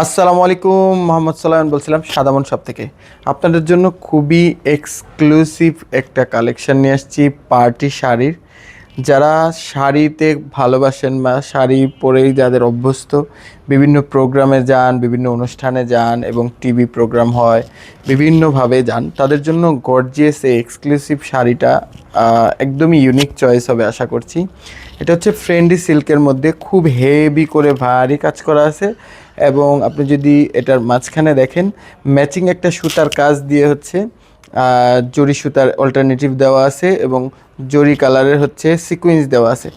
আসসালামু আলাইকুম, মোহাম্মদ সালামান বলছিলাম সাদামন শপ থেকে। আপনাদের জন্য খুবই এক্সক্লুসিভ একটা কালেকশন নিয়ে আসছি পার্টি শাড়ির। যারা শাড়িতে ভালোবাসেন বা শাড়ি পরেই যাদের অভ্যস্ত, বিভিন্ন প্রোগ্রামে যান, বিভিন্ন অনুষ্ঠানে যান এবং টিভি প্রোগ্রাম হয়, বিভিন্নভাবে যান, তাদের জন্য গর্জিয়াস এই এক্সক্লুসিভ শাড়িটা একদমই ইউনিক চয়েস হবে আশা করছি। এটা হচ্ছে ফ্রেন্ডি সিল্কের মধ্যে খুব হেভি করে ভারী কাজ করা আছে এবং আপনি যদি এটার মাঝখানে দেখেন ম্যাচিং একটা সুতার কাজ দিয়ে হচ্ছে জরি সুতার অল্টারনেটিভ দেওয়া আছে এবং জরি কালারের হচ্ছে সিকুয়েন্স দেওয়া আছে,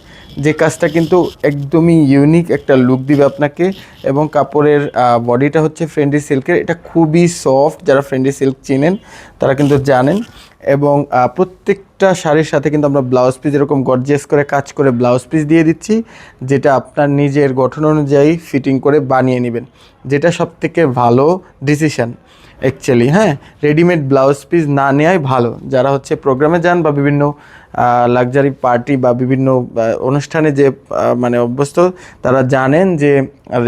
যে কাজটা কিন্তু একদমই ইউনিক একটা লুক দিবে আপনাকে। এবং কাপড়ের বডিটা হচ্ছে ফ্রেন্ডি সিল্কের, এটা খুবই সফট, যারা ফ্রেন্ডি সিল্ক চিনেন তারা কিন্তু জানেন। এবং প্রত্যেকটা শাড়ির সাথে কিন্তু আমরা ব্লাউজ পিস এরকম গর্জিয়াস করে কাজ করে ব্লাউজ পিস দিয়ে দিচ্ছি, যেটা আপনার নিজের গঠন অনুযায়ী ফিটিং করে বানিয়ে নেবেন, যেটা সবথেকে ভালো ডিসিশন অ্যাকচুয়ালি। হ্যাঁ, রেডিমেড ব্লাউজ পিস না নেওয়াই ভালো। যারা হচ্ছে প্রোগ্রামে যান বা বিভিন্ন লাক্সারি পার্টি বা বিভিন্ন অনুষ্ঠানে যে মানে অভ্যস্ত, তারা জানেন যে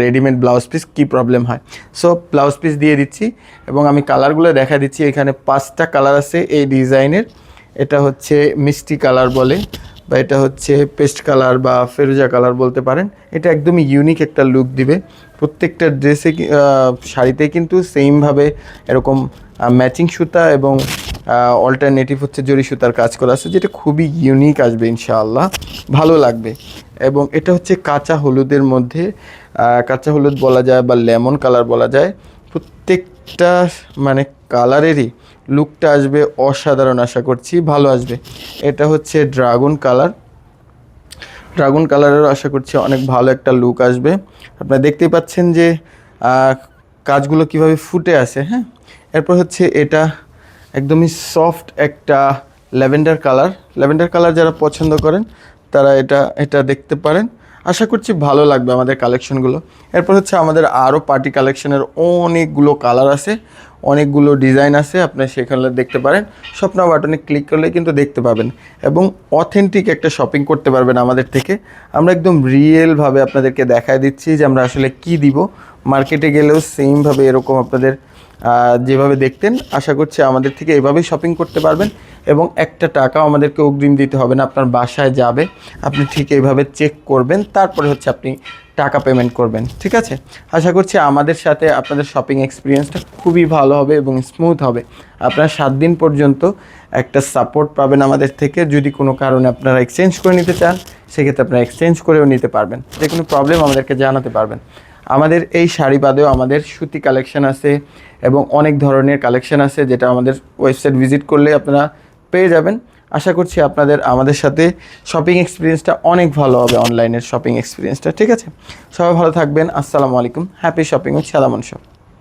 রেডিমেড ব্লাউজ পিস কী প্রবলেম হয়। সো ব্লাউজ পিস দিয়ে দিচ্ছি এবং আমি কালারগুলো দেখা দিচ্ছি। এখানে 5টা কালার আছে এই ডিজাইনের। এটা হচ্ছে মিষ্টি কালার বলে, বা এটা হচ্ছে পেস্ট কালার বা ফেরুজা কালার বলতে পারেন। এটা একদমই ইউনিক একটা লুক দিবে। প্রত্যেকটা ড্রেসে শাড়িতে কিন্তু সেমভাবে এরকম ম্যাচিং সুতা এবং অল্টারনেটিভ হচ্ছে জরি সুতার কাজ করা আছে, যেটা খুবই ইউনিক আসবে ইনশাআল্লাহ, ভালো লাগবে। এবং এটা হচ্ছে কাঁচা হলুদের মধ্যে, কাঁচা হলুদ বলা যায় বা লেমন কালার বলা যায়। প্রত্যেকটা মানে কালারেরই লুকটা আসবে অসাধারণ, আশা করছি ভালো আসবে। এটা হচ্ছে ড্রাগন কালার, ড্রাগন কালারেরও আশা করছি অনেক ভালো একটা লুক আসবে। আপনারা দেখতেই পাচ্ছেন যে কাজগুলো কিভাবে ফুটে আসে। হ্যাঁ, এরপর হচ্ছে এটা একদমই সফট একটা ল্যাভেন্ডার কালার। ল্যাভেন্ডার কালার যারা পছন্দ করেন তারা এটা দেখতে পারেন, আশা করছি ভালো লাগবে আমাদের কালেকশনগুলো। এরপর হচ্ছে আমাদের আরও পার্টি কালেকশনের অনেকগুলো কালার আছে, অনেকগুলো ডিজাইন আছে, আপনি সেখানে দেখতে পারেন। স্বপ্ন বাটনে ক্লিক করলে কিন্তু দেখতে পাবেন এবং অথেন্টিক একটা শপিং করতে পারবেন আমাদের থেকে। আমরা একদম রিয়েলভাবে আপনাদেরকে দেখায় দিচ্ছি যে আমরা আসলে কি দিব। মার্কেটে গেলেও সেমভাবে এরকম আপনাদের যেভাবে দেখতেন, আশা করছি আমাদের থেকে এভাবেই শপিং করতে পারবেন এবং একটা টাকাও আমাদেরকে অগ্রিম দিতে হবে না। আপনার বাসায় যাবে, আপনি ঠিক এইভাবে চেক করবেন, তারপরে হচ্ছে আপনি টাকা পেমেন্ট করবেন। ঠিক আছে, আশা করছি আমাদের সাথে আপনাদের শপিং এক্সপিরিয়েন্সটা খুবই ভালো হবে এবং স্মুথ হবে। আপনারা 7 দিন পর্যন্ত একটা সাপোর্ট পাবেন আমাদের থেকে। যদি কোনো কারণে আপনারা এক্সচেঞ্জ করে নিতে চান, সেক্ষেত্রে আপনারা এক্সচেঞ্জ করেও নিতে পারবেন, যে কোনো প্রবলেম আমাদেরকে জানাতে পারবেন। আমাদের এই শাড়ি বাদেও আমাদের সুতি কালেকশন আছে এবং অনেক ধরনের কালেকশন আছে, যেটা আমাদের ওয়েবসাইট ভিজিট করলে আপনারা পেয়ে যাবেন। আশা করছি আপনাদের আমাদের সাথে শপিং এক্সপিরিয়েন্সটা অনেক ভালো হবে, অনলাইনের শপিং এক্সপিরিয়েন্সটা। ঠিক আছে, সবাই ভালো থাকবেন। আসসালামু আলাইকুম, হ্যাপি শপিং উইথ সাদামন শপ।